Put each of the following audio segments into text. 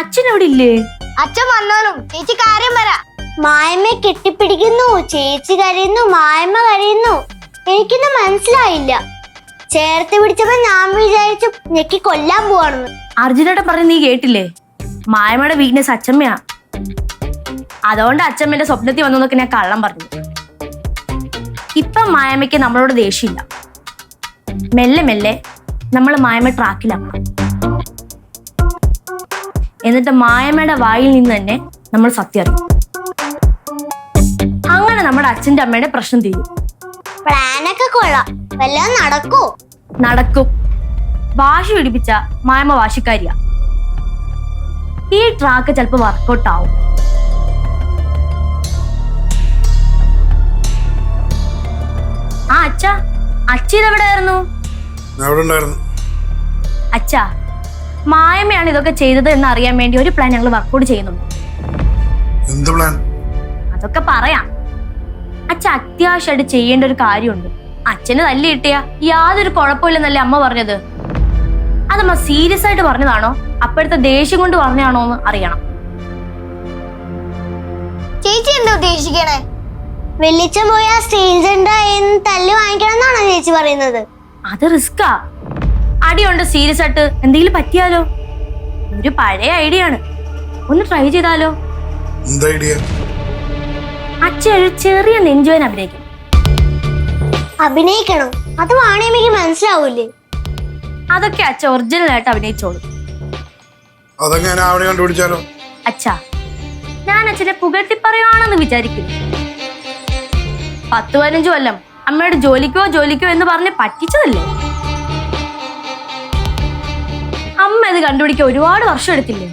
അച്ഛൻ എവിടെ ഇല്ലേ? അച്ഛൻ വന്നോളും. ചേച്ചി കാര്യം പറ. മായമ്മ കെട്ടിപ്പിടിക്കുന്നു, ചേച്ചി കരയുന്നു, മായമ്മ കരയുന്നു. എനിക്കൊന്നും മനസ്സിലായില്ല. ചേർത്ത് പിടിച്ചപ്പോ ഞാൻ വിചാരിച്ചു ഞെക്കി കൊല്ലാൻ പോവാണെന്ന്. അർജുനേട്ടൻ പറഞ്ഞ് നീ കേട്ടില്ലേ? മായമ്മയുടെ വീക്ക്നെസ് അച്ഛമ്മയാ. അതുകൊണ്ട് അച്ഛമ്മന്റെ സ്വപ്നത്തിൽ വന്നതൊക്കെ ഞാൻ കള്ളം പറഞ്ഞു. ഇപ്പൊ മായമ്മയ്ക്ക് നമ്മളോട് ദേഷ്യമില്ല. മെല്ലെ മെല്ലെ നമ്മൾ മായമ്മ ട്രാക്കിലാക്കണം. എന്നിട്ട് മായമ്മയുടെ വായിൽ നിന്ന് തന്നെ നമ്മൾ സത്യം അറിയും. അങ്ങനെ നമ്മുടെ അച്ഛൻ്റെ അമ്മയുടെ പ്രശ്നം തീരും. പ്ലാനൊക്കെ കൊള്ളാം. വല്ലതും നടക്കൂ? നടക്കും. വാശി പിടിപ്പിച്ച മായമ്മ വാശിക്കാരിയാ. ഈ ട്രാക്ക് ചിലപ്പോ വർക്കൗട്ട് ആവും. ആ അച്ഛാ, അച്ഛനെവിടെയായിരുന്നു? അച്ഛാ, മായമ്മയാണ് ഇതൊക്കെ ചെയ്തത് എന്ന് അറിയാൻ വേണ്ടി ഒരു പ്ലാൻ ഞങ്ങൾ വർക്കൗട്ട് ചെയ്യുന്നുണ്ട്. എന്ത് പ്ലാൻ? അതൊക്കെ പറയാം. അച്ഛൻ അത്യാവശ്യമായിട്ട് ചെയ്യേണ്ട ഒരു കാര്യമുണ്ട്. അച്ഛന് തല്ലി കിട്ടിയ യാതൊരു കുഴപ്പമില്ലെന്നല്ലേ അമ്മ പറഞ്ഞത്. അതമ്മ സീരിയസ് ആയിട്ട് പറഞ്ഞതാണോ അപ്പോഴത്തെ ദേഷ്യം കൊണ്ട് പറഞ്ഞാണോ എന്ന് അറിയണം. ചേച്ചി എന്താ ഉദ്ദേശിക്കണേ? വെള്ളിച്ചം പോയാ സ്റ്റേജ് തല്ലി വാങ്ങിക്കണം എന്നാണോ ചേച്ചി പറയുന്നത്? അത് റിസ്കാ. അടിയുണ്ട്. സീരിയസ് ആയിട്ട് എന്തെങ്കിലും പറ്റിയാലോ? ഒരു പഴയ ഐഡിയ ആണ്. ഒന്ന് ട്രൈ ചെയ്താലോ? അച്ഛൻ ഒരു ചെറിയ നെഞ്ചുവേൻ അഭിനയിക്കും. അഭിനയിക്കണോ? അത് വാണിയമ്മയ്ക്ക് മനസ്സിലാവൂലേ? അതൊക്കെ അച്ഛൻ ഒറിജിനൽ ആയിട്ട് അഭിനയിച്ചോളൂ. അച്ഛാ, ഞാൻ അച്ഛനെ പുകഴ്ത്തി പറയുവാണെന്ന് വിചാരിക്കുന്നു. 10-15 കൊല്ലം അമ്മയുടെ ജോലിക്കോ എന്ന് പറഞ്ഞ് പറ്റിച്ചതല്ലേ? അമ്മ ഇത് കണ്ടുപിടിക്കാൻ ഒരുപാട് വർഷം എടുത്തില്ലേ?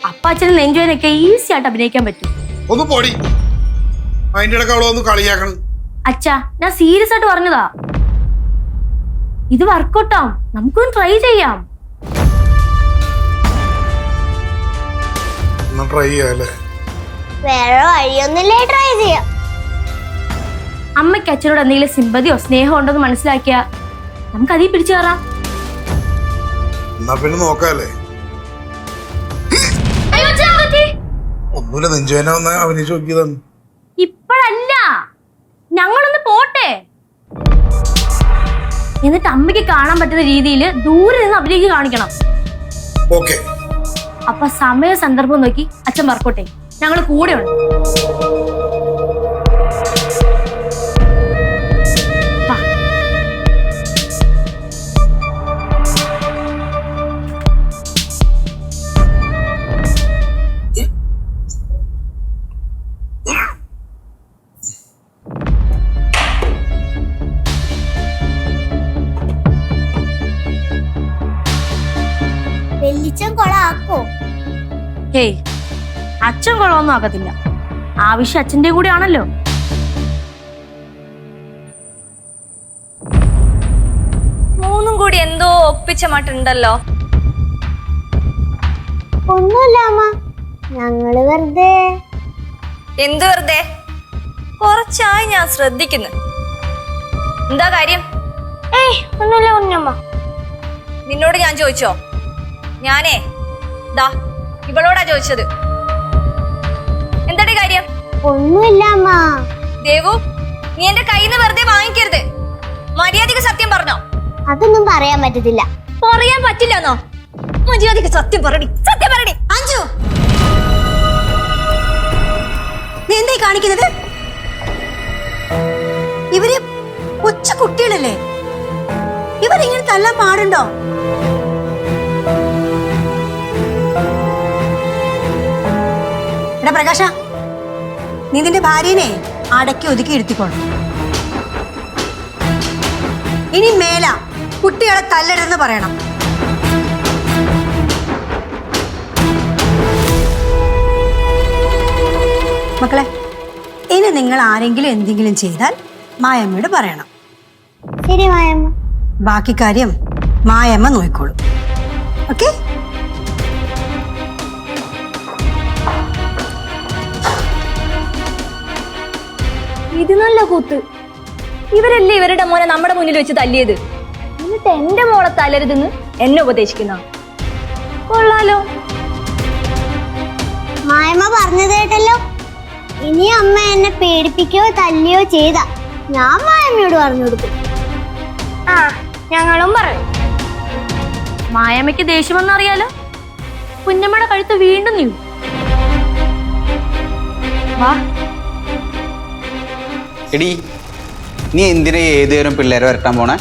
അപ്പ അച്ഛന് നെഞ്ചുവേനൊക്കെ ഈസി ആയിട്ട് അഭിനയിക്കാൻ പറ്റും. അച്ഛാ, ഞാൻ സീരിയസ് ആയിട്ട് പറഞ്ഞതാ. ഇത് വർക്കൗട്ടാവും. നമുക്കൊന്ന് ട്രൈ ചെയ്യാം. വേറെ വഴിയൊന്നുമില്ലേ? ട്രൈ ചെയ്യാം. അമ്മയ്ക്ക് അച്ഛനോട് എന്തെങ്കിലും സിമ്പതിയോ സ്നേഹമോ ഉണ്ടെന്ന് മനസ്സിലാക്കിയാ നമുക്ക് അതിൽ പിടിച്ചു കയറാം. ഇപ്പഴല്ല, ഞങ്ങളൊന്ന് പോട്ടെ. എന്നിട്ട് അമ്മയ്ക്ക് കാണാൻ പറ്റുന്ന രീതിയിൽ ദൂരെ നിന്ന് അഭിനയിക്ക് കാണിക്കണം. അപ്പൊ സമയ സന്ദർഭം നോക്കി അച്ഛൻ വർക്കൗട്ടെ. ഞങ്ങൾ കൂടെ ഉണ്ട്. വെള്ളിച്ചം കൊളാക്കോ? ഹേയ്, അച്ഛൻ കൊള്ളൊന്നും ആകത്തില്ല. ആവശ്യം അച്ഛൻ്റെ കൂടെ ആണല്ലോ. മൂന്നും കൂടി എന്തോ ഒപ്പിച്ച മട്ടുണ്ടല്ലോ. ഒന്നുമില്ല അമ്മ, ഞങ്ങള് വെറുതെ. എന്ത് വെറുതെ? കുറച്ചായി ഞാൻ ശ്രദ്ധിക്കുന്നു. എന്താ കാര്യം? ഒന്നുമില്ല കുഞ്ഞമ്മ. നിന്നോട് ഞാൻ ചോദിച്ചോ? ഞാനേ ദാ ഇവളോടാ ചോദിച്ചത്. എന്താടി കാര്യം? ഒന്നുമില്ല അമ്മ. ദേവു, നീ എന്റെ കയ്യിൽ നിന്ന് വെറുതെ വാങ്ങിക്കരുത്. മര്യാദക്ക് സത്യം പറഞ്ഞോ? അതൊന്നും പറയാൻ പറ്റത്തില്ല. പറയാൻ പറ്റില്ലെന്നോ? മര്യാദക്ക് സത്യം പറയടി, സത്യം പറയടി. അഞ്ജു, നീ എന്തായി കാണിക്കുന്നത്? ഇവര് കൊച്ചു കുട്ടികളല്ലേ? ഇവരിങ്ങനെ തല്ലാൻ പാടുണ്ടോ? എടാ പ്രകാശ, നീ നിന്റെ ഭാര്യനെ അടക്കി ഒതുക്കി ഇരുത്തിക്കോളും. ഇനി മേല കുട്ടികളെ തല്ലരുതെന്ന് പറയണം. മക്കളെ, ഇനി നിങ്ങൾ ആരെങ്കിലും എന്തെങ്കിലും ചെയ്താൽ മായമ്മയോട് പറയണം. ശരി മായമ്മ. ബാക്കി കാര്യം മായമ്മ നോക്കിക്കോളും. ഓക്കെ? ഇത് നല്ല കൂത്ത്. ഇവരല്ലേ ഇവരുടെ മോനെ നമ്മുടെ മുന്നിൽ വെച്ച് തല്ലിയത്. എന്നിട്ട് എന്റെ മോളെ തല്ലരുതെന്ന് എന്നെ ഉപദേശിക്കുന്ന കൊള്ളാലോ. മായമ്മ പറഞ്ഞത് കേട്ടല്ലോ. ഇനി അമ്മ എന്നെ പേടിപ്പിക്കുകയോ തല്ലിയോ ചെയ്ത ഞാൻ മായമ്മയോട് പറഞ്ഞു കൊടുക്കും. ആ ഞങ്ങളും പറയും. മായമ്മയ്ക്ക് ദേഷ്യമെന്നറിയാലോ. കുഞ്ഞമ്മയുടെ കഴുത്ത് വീണ്ടും നീങ്ങും. വാ. എടി, നീ എന്തിനാ ഏതുതരം പിള്ളേരെ വരട്ടാൻ പോണേ?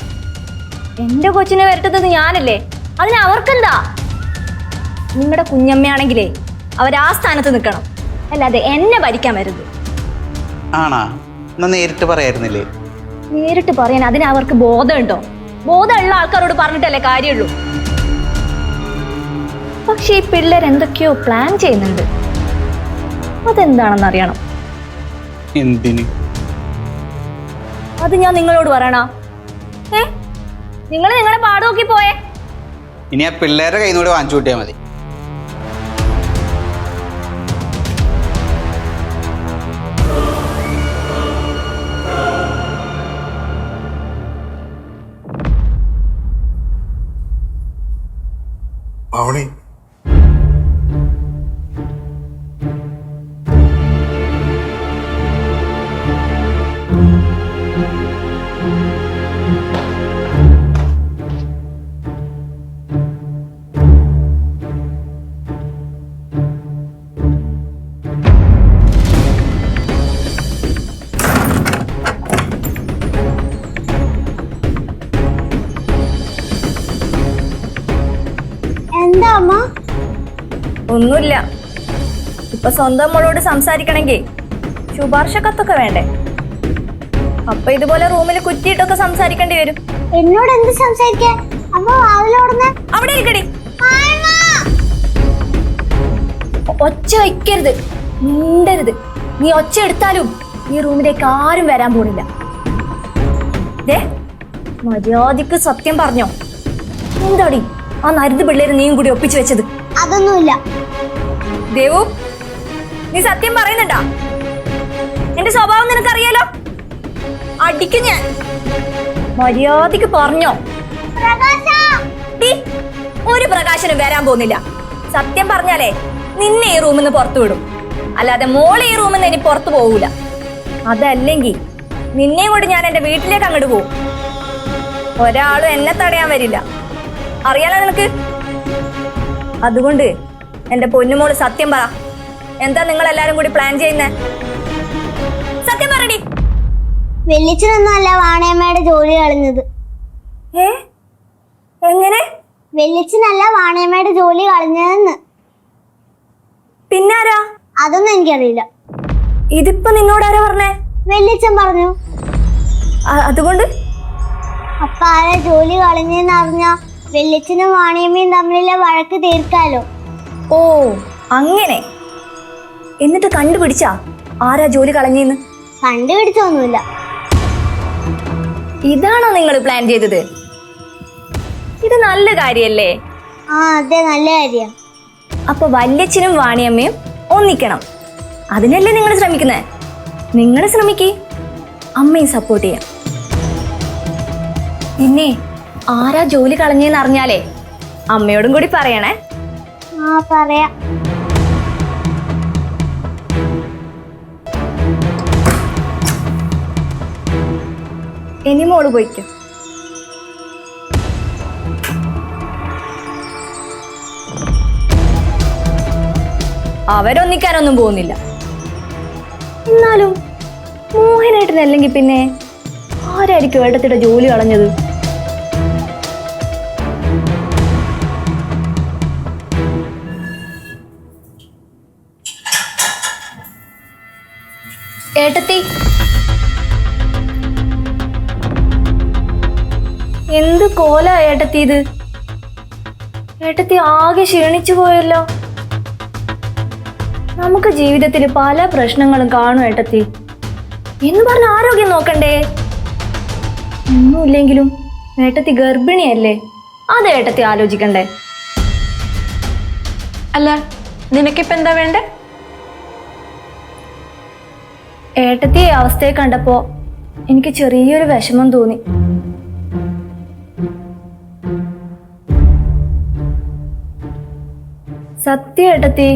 എന്റെ കൊച്ചിനെ വരട്ടത് ഞാനല്ലേ, അതിന് അവർക്കെന്താ? നിങ്ങളുടെ കുഞ്ഞമ്മയാണെങ്കിലേ അവരാ സ്ഥാനത്ത് നിൽക്കണം, അല്ലാതെ എന്നെ ഭരിക്കാൻ വരുത്. ആണാ? എന്നാ നേരിട്ട് പറയായിരുന്നില്ലേ? നേരിട്ട് പറയാൻ അതിന് അവർക്ക് ബോധമുണ്ടോ? ബോധമുള്ള ആൾക്കാരോട് പറഞ്ഞിട്ടല്ലേ കാര്യമുള്ളൂ. പക്ഷെ ഈ പിള്ളേർ എന്തൊക്കെയോ പ്ലാൻ ചെയ്യുന്നുണ്ട്. അതെന്താണെന്ന് അറിയണം. എന്തിന്? അത് ഞാൻ നിങ്ങളോട് പറയണോ? നിങ്ങൾ നിങ്ങളുടെ പാട് നോക്കി പോയേ. ഇനി ആ പിള്ളേരുടെ കയ്യിൽ നിന്ന് വാങ്ങിച്ചു കൂട്ടിയാൽ മതി. പാവണി, എന്താ അമ്മ? ഒന്നുമില്ല. ഇപ്പൊ സ്വന്തം മോളോട് സംസാരിക്കണമെങ്കിൽ ശുപാർശ കത്തൊക്കെ വേണ്ടേ? അപ്പൊ ഇതുപോലെ റൂമിൽ കുറ്റിയിട്ടൊക്കെ സംസാരിക്കേണ്ടി വരും. എന്നോട് എന്ത് സംസാരിക്കാൻ? അമ്മ വാതിലോടുന്നേ. അവിടെ ഇരിക്കടി. ഒച്ച വയ്ക്കരുത്, മിണ്ടരുത്. നീ ഒച്ച എടുത്താലും ഈ റൂമിലേക്ക് ആരും വരാൻ പോണില്ല. മര്യാദക്ക് സത്യം പറഞ്ഞോ. എന്താടി ആ നരുത് പിള്ളേര് നീയും കൂടി ഒപ്പിച്ചു വെച്ചത്? അതൊന്നുമില്ല. ദേവു, നീ സത്യം പറയുന്നുണ്ടാ? എന്റെ സ്വഭാവം നിനക്കറിയാലോ. അടിക്കും ഞാൻ. മര്യാദക്ക് പറഞ്ഞോ. ഒരു പ്രകാശനും വരാൻ പോകുന്നില്ല. സത്യം പറഞ്ഞാലേ നിന്നെ ഈ റൂമിൽ നിന്ന് പുറത്തു വിടും, അല്ലാതെ മോളെ ഈ റൂമിൽ നിന്ന് ഇനി പുറത്തു പോകൂല. അതല്ലെങ്കിൽ നിന്നെയും കൊണ്ട് ഞാൻ എന്റെ വീട്ടിലേക്ക് അങ്ങോട്ട് പോകും. ഒരാളും എന്നെ തടയാൻ വരില്ല, അറിയാലോ നിനക്ക്. അതുകൊണ്ട് എന്റെ പൊന്നുമോള് സത്യം പറ. എന്താ നിങ്ങൾ എല്ലാരും കൂടി പ്ലാൻ ചെയ്യുന്നേ? സത്യം പറടി. വെള്ളിച്ചനൊന്നുമല്ല വാണയമ്മയുടെ ജോലി കളഞ്ഞത്. എങ്ങനെ? വെള്ളിച്ചനല്ല വാണയമ്മയുടെ ജോലി കളഞ്ഞതെന്ന്. പിന്നാരാ? അതൊന്നും എനിക്കറിയില്ല. ഇതിപ്പോ നിന്നോടാരാ പറഞ്ഞേ? വെള്ളിച്ചൻ പറഞ്ഞു. അതുകൊണ്ട് അപ്പൊ ആരാ ജോലി കളഞ്ഞെന്ന് അറിഞ്ഞാ വെള്ളിച്ചനും വാണിയമ്മയും തമ്മിലുള്ള വഴക്ക് തീർക്കാലോ. ഓ അങ്ങനെ. എന്നിട്ട് കണ്ടുപിടിച്ചാ ആരാ ജോലി കളഞ്ഞെന്ന്? കണ്ടുപിടിച്ചൊന്നുമില്ല. ഇതാണോ നിങ്ങൾ പ്ലാൻ ചെയ്തത്? ഇത് നല്ല കാര്യല്ലേ? ആ അതെ, നല്ല കാര്യം. അപ്പൊ വല്യച്ഛനും വാണിയമ്മയും ഒന്നിക്കണം, അതിനല്ലേ നിങ്ങൾ ശ്രമിക്കുന്നേ? നിങ്ങൾ ശ്രമിക്കേ, അമ്മയും സപ്പോർട്ട് ചെയ്യാം. പിന്നെ ആരാ ജോലി കളഞ്ഞെന്ന് അറിഞ്ഞാലേ അമ്മയോടും കൂടി പറയണേ. ആ പറയാം. ഇനി മോള് പോയിക്കും. അവരൊന്നിക്കാനൊന്നും പോകുന്നില്ല. എന്നാലും മോഹനേട്ടനല്ലെങ്കിൽ പിന്നെ ആരായിരിക്കും ഏട്ടത്തിയുടെ ജോലി കളഞ്ഞത്? ഏട്ടത്തി, എന്ത് കോല ഏട്ടത്തി ഇത്? ഏട്ടത്തി ആകെ ക്ഷീണിച്ചു പോയല്ലോ. നമുക്ക് ജീവിതത്തിൽ പല പ്രശ്നങ്ങളും കാണും ഏട്ടത്തി. എന്ന് പറഞ്ഞ ആരോഗ്യം നോക്കണ്ടേ? ഒന്നുമില്ലെങ്കിലും ഏട്ടത്തി ഗർഭിണിയല്ലേ, അത് ഏട്ടത്തി ആലോചിക്കണ്ടേ? അല്ല, നിനക്കിപ്പോ എന്താ വേണ്ടേ? ഏട്ടത്തി അവസ്ഥയെ കണ്ടപ്പോ എനിക്ക് ചെറിയൊരു വിഷമം തോന്നി. സത്യം ഏട്ടത്തി,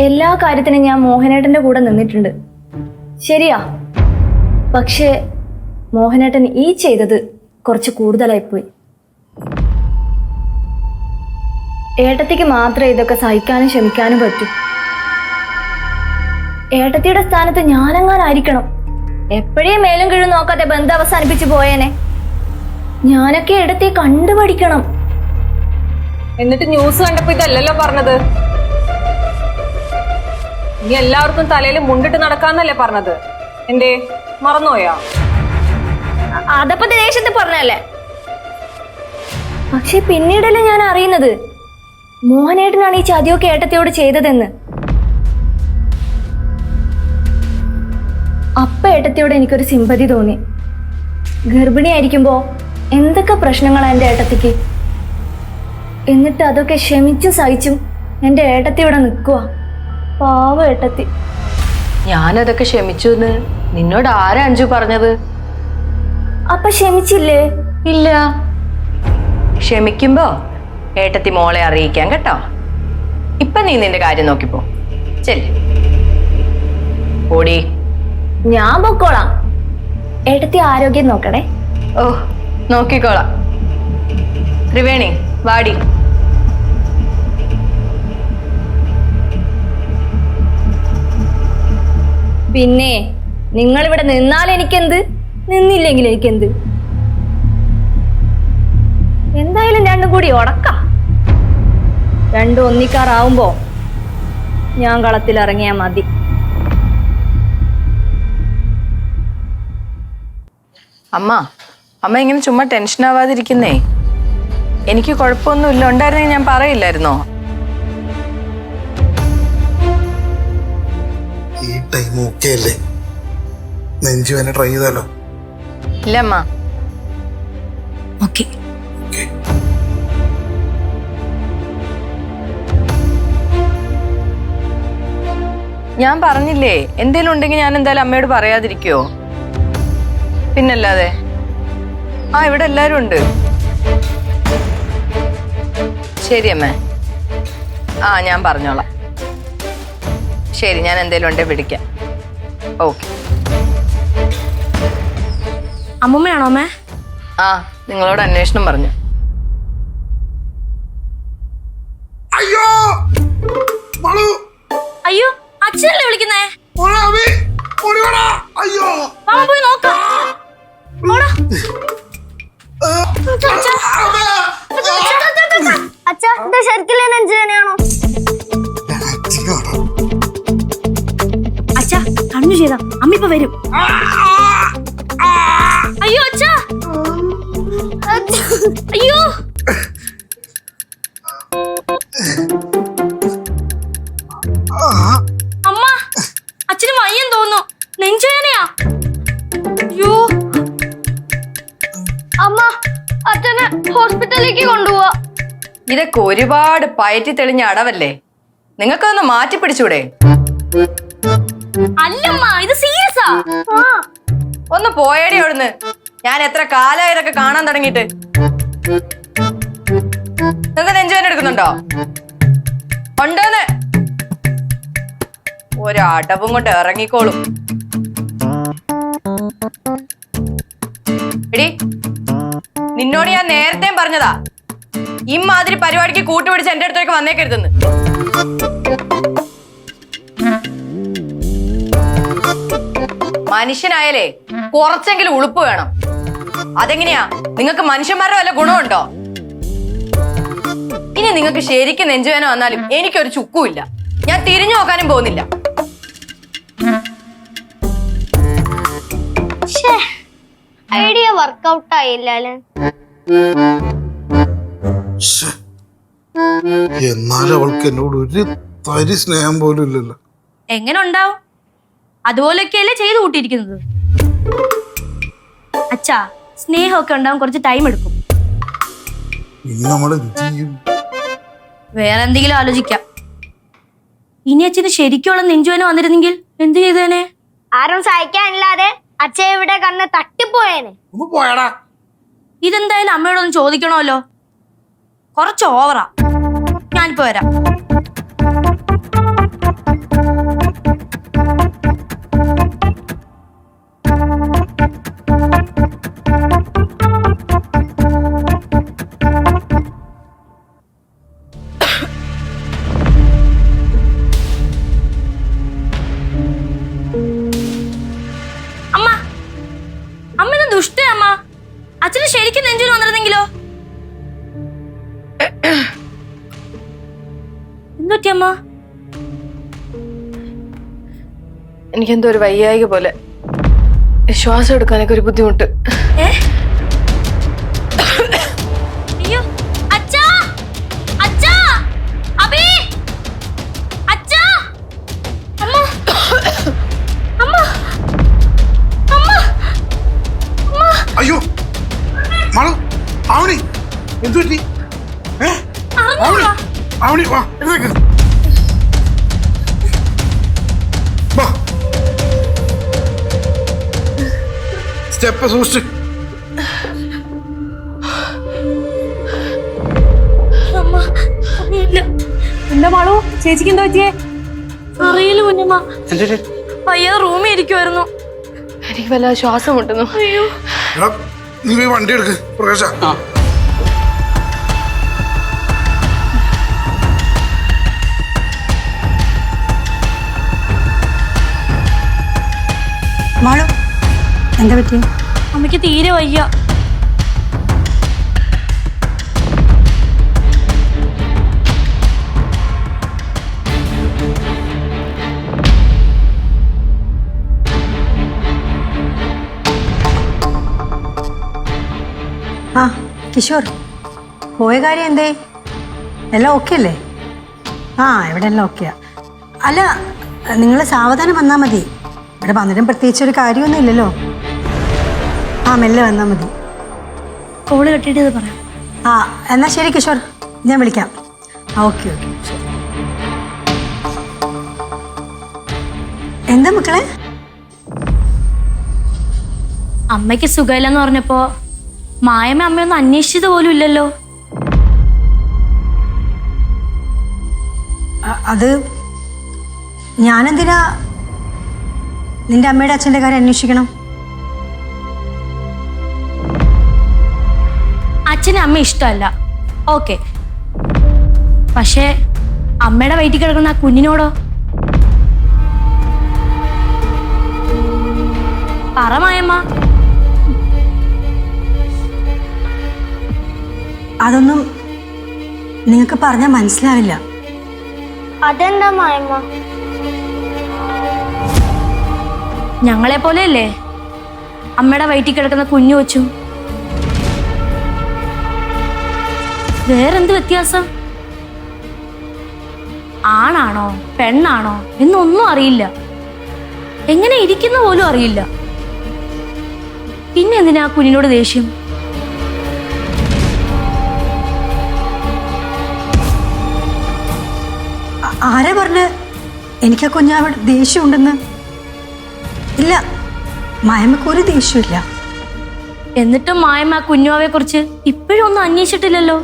എല്ലാ കാര്യത്തിനും ഞാൻ മോഹനേട്ടന്റെ കൂടെ നിന്നിട്ടുണ്ട്, ശരിയാ. പക്ഷേ മോഹനേട്ടൻ ഈ ചെയ്തത് കുറച്ച് കൂടുതലായിപ്പോയി. ഏട്ടത്തിക്ക് മാത്രമേ ഇതൊക്കെ സഹിക്കാനും ക്ഷമിക്കാനും പറ്റൂ. ഏട്ടത്തിയുടെ സ്ഥാനത്ത് ഞാനെങ്ങാനായിരിക്കണം, എപ്പോഴേ മേലും കീഴും നോക്കാതെ ബന്ധം അവസാനിപ്പിച്ചു പോയേനെ. ഞാനൊക്കെ ഏട്ടത്തിയെ കണ്ടുപഠിക്കണം. എന്നിട്ട് ന്യൂസ് കണ്ടപ്പോ ഇതല്ലല്ലോ പറഞ്ഞത്. നീ എല്ലാവർക്കും തലയിൽ മുണ്ടിട്ട് നടക്കാന്നല്ലേ പറഞ്ഞത്? എന്തേ മറന്നുപോയാ? അതപ്പോ ദേഷ്യത്തിൽ പറഞ്ഞല്ലേ. പക്ഷെ പിന്നീടല്ലേ ഞാൻ അറിയുന്നത് മോഹനേട്ടനാണ് ഈ ചതിയൊക്കെ ഏട്ടത്തിയോട് ചെയ്തതെന്ന്. അപ്പ ഏട്ടത്തിയോട് എനിക്കൊരു സിമ്പതി തോന്നി. ഗർഭിണിയായിരിക്കുമ്പോ എന്തൊക്കെ പ്രശ്നങ്ങളാ എൻ്റെ ഏട്ടത്തിക്ക്. എന്നിട്ട് അതൊക്കെ ക്ഷമിച്ചും സഹിച്ചും എൻ്റെ ഏട്ടത്തിയോടെ നിൽക്കുക. പാവ ഏട്ടത്തി. ഞാനതൊക്കെ ക്ഷമിച്ചു എന്ന് നിന്നോട് ആരാ അഞ്ജു പറഞ്ഞത്? അപ്പൊ ക്ഷമിച്ചില്ലേ? ഇല്ല. ക്ഷമിക്കുമ്പോ ഏട്ടത്തി മോളെ അറിയിക്കാം കേട്ടോ. ഇപ്പൊ നീ നിന്റെ കാര്യം നോക്കിപ്പോ. ചെല്ല് ഓടി. ഞാൻ പൊക്കോളാം. ഏട്ടത്തി ആരോഗ്യം നോക്കണേ. ഓ, നോക്കിക്കോളാം. ത്രിവേണി വാടി. പിന്നെ നിങ്ങളിവിടെ നിന്നാൽ എനിക്കെന്ത്, നിന്നില്ലെങ്കിൽ എനിക്കെന്ത്. എന്തായാലും രണ്ടും കൂടി ഉടക്കാം. രണ്ടും ഒന്നിക്കാറാവുമ്പോ ഞാൻ കളത്തിലിറങ്ങിയാ മതി. അമ്മ ഇങ്ങനെ ചുമ്മാ ടെൻഷൻ ആവാതിരിക്കുന്നേ. എനിക്ക് കുഴപ്പമൊന്നുമില്ല. ഉണ്ടായിരുന്നെങ്കിൽ ഞാൻ പറയില്ലായിരുന്നോ? ഈ ടൈം ഓക്കെ അല്ലേ? നെഞ്ചു വേനെ ട്രൈ ചെയ്താലോ? ഇല്ല അമ്മ. ഓക്കെ. ഓക്കെ. ഞാൻ പറഞ്ഞില്ലേ, എന്തേലും ഉണ്ടെങ്കിൽ ഞാൻ എന്തായാലും അമ്മയോട് പറയാതിരിക്കോ? പിന്നല്ലാതെ. ഇവിടെ എല്ലാരും ഉണ്ട്. ശരി അമ്മേ. ഞാൻ പറഞ്ഞോളാം. ശരി, ഞാൻ എന്തേലും ഉണ്ടേ വിളിക്കാം. ഓക്കെ. അമ്മൂമ്മയാണോ അമ്മേ? നിങ്ങളോട് അന്വേഷണം പറഞ്ഞു. അയ്യോ അയ്യോ, അച്ഛനല്ലേ വിളിക്കുന്നേ? അയ്യോ വാ പോയി നോക്കാം. അച്ഛാ, ഇത് ശരിക്കില്ലേ നെഞ്ചുവേനയാണോ? അച്ഛാ, കണ്ണു ചെയ്താ അമ്മ ഇപ്പൊ വരും. അയ്യോ അച്ഛാ, അയ്യോ. അമ്മ, അച്ഛന് വയ്യെന്ന് തോന്നുന്നു. നെഞ്ചുവേനയാ. അയ്യോ അമ്മ, അച്ഛനെ ഹോസ്പിറ്റലിലേക്ക് കൊണ്ടുപോവാ. ഇതൊക്കെ ഒരുപാട് പയറ്റി തെളിഞ്ഞ അടവല്ലേ? നിങ്ങൾക്കൊന്ന് മാറ്റി പിടിച്ചൂടെ? അല്ലമ്മ, ഇത് സീരിയസാ. ഒന്ന് പോയേടി അവിടുന്ന്. ഞാൻ എത്ര കാലമായി ഇതൊക്കെ കാണാൻ തുടങ്ങിയിട്ട്. നിങ്ങൾക്ക് നെഞ്ചുവേദന എടുക്കുന്നുണ്ടോ? ഉണ്ടോന്ന്? ഒരടവും കൊണ്ട് ഇറങ്ങിക്കോളും. എടി, നിന്നോട് ഞാൻ നേരത്തെ പറഞ്ഞതാ, ഇമാതിരി പരിപാടിക്ക് കൂട്ടുപിടിച്ച് എന്റെ അടുത്തേക്ക് വന്നേക്കരുതെന്ന്. മനുഷ്യനായാലേ കുറച്ചെങ്കിലും ഉളുപ്പ് വേണം. അതെങ്ങനെയാ? നിങ്ങൾക്ക് മനുഷ്യന്മാരുടെ വല്ല ഗുണമുണ്ടോ? ഇനി നിങ്ങൾക്ക് ശരിക്കും നെഞ്ചുവേന വന്നാലും എനിക്കൊരു ചുക്കുമില്ല. ഞാൻ തിരിഞ്ഞു നോക്കാനും പോകുന്നില്ല. ഐഡിയ വർക്കൗട്ട് ആയില്ലേ? എന്നാലും അവൾക്ക് എന്നോട് ഒരു തരി സ്നേഹം പോലും ഇല്ലല്ലോ. എങ്ങനെ ഉണ്ടാവും? അതുപോലൊക്കെയല്ലേ ചെയ്തു കൂട്ടിയിരിക്കുന്നത്. അച്ഛാ, സ്നേഹമൊക്കെ ഉണ്ടാവും, കുറച്ച് ടൈം എടുക്കും. ഇനി നമ്മൾ എന്ത് ചെയ്യും? വേറെ എന്തെങ്കിലും ആലോചിക്കാം. ഇനി അച്ഛന് ശരിക്കുള്ള നെഞ്ചുവേന വന്നിരുന്നെങ്കിൽ എന്ത് ചെയ്തേനെ? ആരും സഹിക്കാനില്ലാതെ അച്ഛൻ ഇവിടെ കണ്ണ് തട്ടിപ്പോയേനെ. ഒന്ന് പോയാടാ. ഇതെന്തായാലും അമ്മയോടൊന്ന് ചോദിക്കണമല്ലോ. കുറച്ച് ഓവറാ. ഞാനിപ്പോ വരാം. അച്ഛന് ശരിക്കും നെഞ്ചിന് വന്നിരുന്നെങ്കിലോ? എന്തുപറ്റി അമ്മ? എനിക്കെന്തോ ഒരു വയ്യായിക പോലെ, ശ്വാസം എടുക്കാനൊക്കെ ഒരു ബുദ്ധിമുട്ട്. അയ്യോ അച്ഛാ, അച്ഛാ, അബി, അച്ഛാ, അമ്മ, അമ്മ, അമ്മ, അമ്മ. അയ്യോ മാളു, ആവണി എന്തു പറ്റി? ആവണി വാ, എഴുന്നേക്ക്. വാ, സ്റ്റെപ്പ് സൂക്ഷിച്ച്. എന്താ മാളു, ചേച്ചിക്ക് എന്താ പറ്റിയേ? അറിയില്ല കുഞ്ഞമ്മ, പയ്യ റൂമിൽ ഇരിക്കുവായിരുന്നു. എനിക്ക് വല്ല ശ്വാസം മുട്ടുന്നു. അയ്യോ, എടാ, നീ പോയി വണ്ടി എടുക്ക് പ്രകാശ. മാളു, എന്താ പറ്റി? അമ്മയ്ക്ക് തീരെ വയ്യ. ആ കിഷോർ, പോയ കാര്യം എന്തേ? എല്ലാം ഓക്കെ അല്ലേ? ആ, ഇവിടെ എല്ലാം ഓക്കെയാ. അല്ല, നിങ്ങൾ സാവധാനം വന്നാൽ മതി. ഇവിടെ വന്നിട്ടും പ്രത്യേകിച്ച് ഒരു കാര്യമൊന്നും ഇല്ലല്ലോ. ആ, മെല്ലെ വന്നാൽ മതി. കോള് കെട്ടിയിട്ട് ഇത് പറയാം. ആ, എന്നാൽ ശരി കിഷോർ, ഞാൻ വിളിക്കാം. ആ, ഓക്കെ ഓക്കെ, ശരി. എന്താ മക്കളെ? അമ്മയ്ക്ക് സുഖമില്ലെന്ന് പറഞ്ഞപ്പോ മായമ്മ അമ്മയൊന്നും അന്വേഷിച്ചത് പോലും ഇല്ലല്ലോ. അത് ഞാനെന്തിനാ നിന്റെ അമ്മയുടെ അച്ഛൻ്റെ കാര്യം അന്വേഷിക്കണം? അച്ഛന് അമ്മ ഇഷ്ടമല്ല, ഓക്കെ. പക്ഷേ അമ്മയുടെ വയറ്റിൽ കിടക്കുന്ന ആ കുഞ്ഞിനോടോ? പറ മായമ്മ. അതൊന്നും നിങ്ങൾക്ക് പറഞ്ഞാൽ മനസ്സിലാവില്ല. അതെന്താ മായമ്മ? ഞങ്ങളെ പോലെയല്ലേ അമ്മയുടെ വയറ്റിൽ കിടക്കുന്ന കുഞ്ഞു വെച്ചു. വേറെന്ത് വ്യത്യാസം? ആണാണോ പെണ്ണാണോ എന്നൊന്നും അറിയില്ല. എങ്ങനെ ഇരിക്കുന്ന പോലും അറിയില്ല. പിന്നെ എന്തിനാ കുഞ്ഞിനോട് ദേഷ്യം? ആരെ പറഞ്ഞ് എനിക്ക് ആ കുഞ്ഞാവിടെ ദേഷ്യമുണ്ടെന്ന്? ഇല്ല, മായമ്മക്കൊരു ദേഷ്യമില്ല. എന്നിട്ടും മായമ്മ ആ കുഞ്ഞുവാവെ കുറിച്ച് ഇപ്പോഴും ഒന്നും അന്വേഷിച്ചിട്ടില്ലല്ലോ.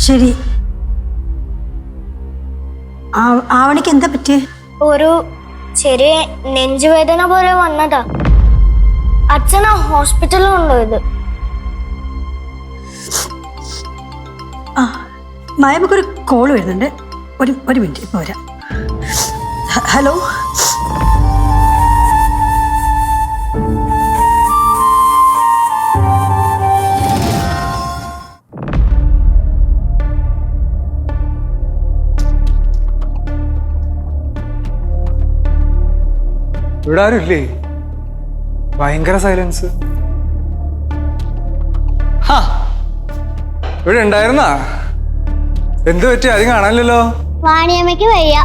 ശരി, ആവണിക്ക് എന്താ പറ്റിയേ? ഒരു ചെറിയ നെഞ്ചുവേദന പോലെ വന്നതാ. അച്ഛനാ ഹോസ്പിറ്റലിൽ കൊണ്ടുപോയത്. ആ, മായമ്മക്കൊരു കോൾ വരുന്നുണ്ട്. ഒരു മിനിറ്റ്, ഇപ്പോൾ വരാം. ഹലോ, ഇവിടെ ആരും ഇല്ലേ? ഭയങ്കര സൈലൻസ്. ഇവിടെ ഉണ്ടായിരുന്നാ? എന്ത് പറ്റി? ആരും കാണാനില്ലല്ലോ. വാണിയമ്മയ്ക്ക് വയ്യ.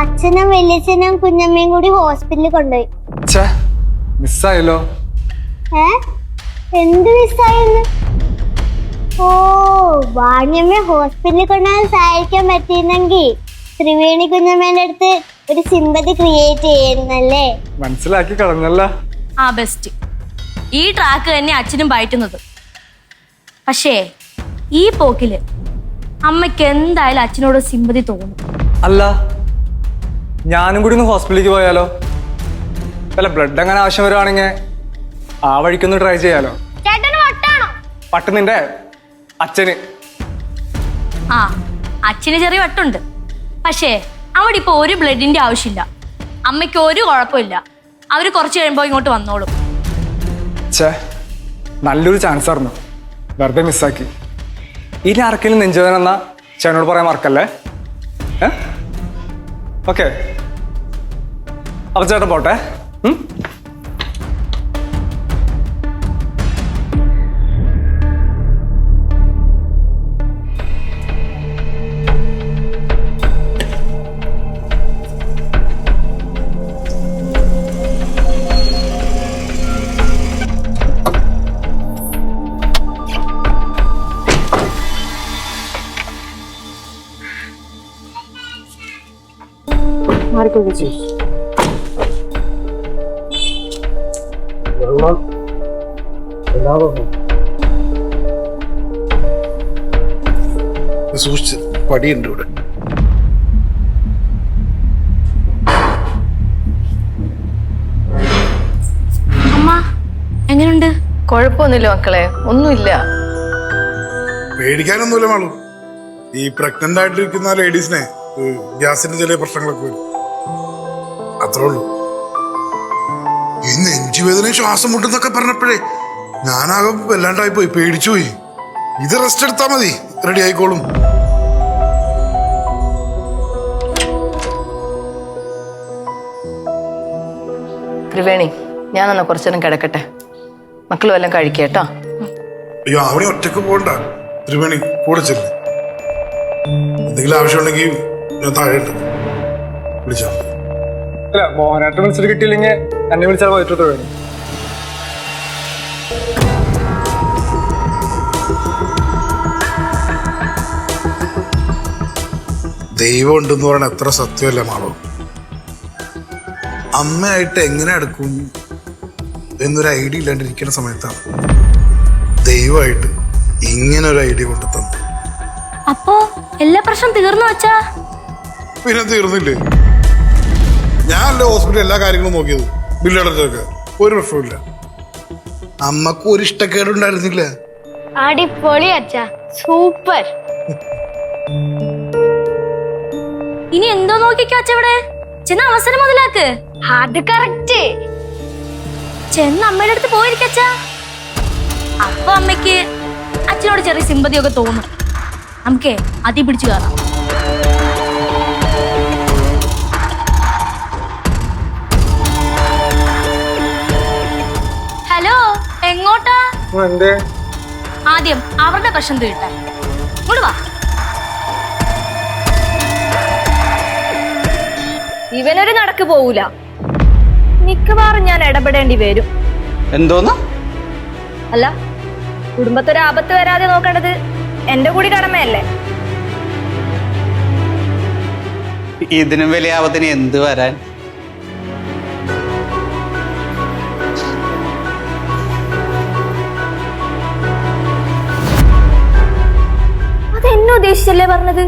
അച്ഛനും വലിയച്ഛനും കുഞ്ഞമ്മയും കൂടി ഹോസ്പിറ്റലിൽ കൊണ്ടുപോയി. മിസ്സായല്ലോ. എന്ത് മിസ്സായെന്ന്? ഓ, വാണിയമ്മ ഹോസ്പിറ്റലിൽ കൊണ്ടാൽ സഹായിക്കാൻ പറ്റിയിരുന്നെങ്കിൽ ത്രിവേണി കുഞ്ഞമ്മേന്റെ അടുത്ത് ഒരു സിമ്പതി ക്രിയേറ്റ് ചെയ്യുന്നല്ലേ. മനസ്സിലാക്കി കളഞ്ഞല്ല. ആ ബെസ്റ്റ്. ഈ ട്രാക്ക് തന്നെ അച്ഛനും പയറ്റുന്നത്. പക്ഷേ ഈ പോക്കില് അമ്മയ്ക്ക് എന്തായാലും അച്ഛനോട് സിമ്പതി തോന്നും. അല്ല, ഞാനും കൂടി ഒന്ന് ഹോസ്പിറ്റലിലേക്ക് പോയാലോ? അല്ല, ബ്ലഡ് അങ്ങനെ ആവശ്യം വരുവാണെങ്കിൽ ആ വഴിക്കൊന്ന് ട്രൈ ചെയ്യാലോ. ചേട്ടന് വട്ടാണോ? പട്ട് നിന്റെ അച്ഛന്. ആ, അച്ഛന് ചെറിയ വട്ടുണ്ട്. പക്ഷേ അവിടെ ഇപ്പൊ ഒരു ബ്ലഡിന്റെ ആവശ്യമില്ല. അമ്മയ്ക്ക് ഒരു കുഴപ്പമില്ല. അവര് കുറച്ച് കഴിയുമ്പോ ഇങ്ങോട്ട് വന്നോളും. ഛേ, നല്ലൊരു ചാൻസ് ആയിരുന്നു, വെറുതെ മിസ്സാക്കി. ഇനി ആർക്കെങ്കിലും നെഞ്ചുവേദന എന്നാ ചേട്ടനോട് പറയാൻ മറക്കല്ലേ. ഓക്കെ, അപ്പൊ ചേട്ടൻ പോട്ടെ. സൂക്ഷിച്ച്, പടിയുണ്ട് ഇവിടെ. അമ്മ എങ്ങനെയുണ്ട്? കുഴപ്പമൊന്നുമില്ല മക്കളെ, ഒന്നുമില്ല. പേടിക്കാനൊന്നുമില്ല മാളു. ഈ പ്രഗ്നന്റ് ആയിട്ടിരിക്കുന്ന ലേഡീസിനെ ഗ്യാസിന്റെ ചില പ്രശ്നങ്ങളൊക്കെ വരും, അത്രേ ഉള്ളൂ. ഈ നെഞ്ചുവേദന ശ്വാസം മുട്ടെന്നൊക്കെ പറഞ്ഞപ്പോഴേ ഞാനാകെ വല്ലാണ്ടായി പോയി, പേടിച്ചു പോയി. ഇത് റെസ്റ്റ് എടുത്താ മതി, റെഡി ആയിക്കോളും. ത്രിവേണി, ഞാനൊന്ന് കുറച്ചേരം കിടക്കട്ടെ. മക്കൾ വല്ലതും കഴിക്കേട്ടോ. അയ്യോ, അവിടെ ഒറ്റക്ക് പോകണ്ട, ത്രിവേണി കൂടെ ചെല്ല്. എന്തെങ്കിലും ആവശ്യമുണ്ടെങ്കിൽ ഞാൻ താഴെ ഉണ്ട്, വിളിച്ചാൽ മതി. അല്ല, മോഹനായിട്ട് വിളിച്ചിട്ട് കിട്ടിയില്ലെങ്കിൽ എന്നെ വിളിച്ചാൽ പോയിട്ട് വേണം. ദൈവം ഉണ്ടെന്ന് പറയണ എത്ര സത്യമല്ല മാളോ. അമ്മയായിട്ട് എങ്ങനെ അടുക്കും എന്നൊരു ഐഡിയ ഇല്ലാണ്ടിരിക്കുന്ന സമയത്താണ് ദൈവമായിട്ട് ഇങ്ങനെ ഒരു ഐഡിയ കൊണ്ടു തന്നു. അപ്പോ എല്ലാ പ്രശ്നം തീർന്നു വച്ചാ? പിന്നെ തീർന്നില്ലേ? ഞാനല്ലേ ഹോസ്പിറ്റലിൽ എല്ലാ കാര്യങ്ങളും നോക്കിയത്, ബില്ലടച്ചൊക്കെ. ഒരു പ്രശ്നമില്ല. അമ്മക്ക് ഒരു ഇഷ്ടക്കേടുണ്ടായിരുന്നില്ല. അടിപൊളി അച്ഛാ, സൂപ്പർ. ഇനി എന്തോ നോക്കിക്കോ അച്ഛവിടെ. ചെന്ന അവസരം മുതലാക്ക്. അത് കറക്റ്റ്. ചെന്ന് അമ്മയുടെ അടുത്ത് പോയിരിക്കച്ച. അപ്പൊ അമ്മയ്ക്ക് അച്ഛനോട് ചെറിയ സിമ്പതിയൊക്കെ തോന്നും. നമുക്കേ അതി പിടിച്ചു കയറാം. ഹലോ, എങ്ങോട്ടാ? ആദ്യം അവരുടെ പ്രശ്നം തീട്ടാൻ ഇങ്ങോട്ട് വാ. ഇവനൊരു നടക്ക് പോവൂല. മിക്കവാറും ഞാൻ ഇടപെടേണ്ടി വരും. എന്തോന്ന്? അല്ല, കുടുംബത്തൊരു ആപത്ത് വരാതെ നോക്കേണ്ടത് എന്റെ കൂടി കടമയല്ലേ? ഇതിനും വലിയ ആപത്തിന് എന്ത് വരാൻ? അതെന്നെ ഉദ്ദേശിച്ചല്ലേ പറഞ്ഞത്?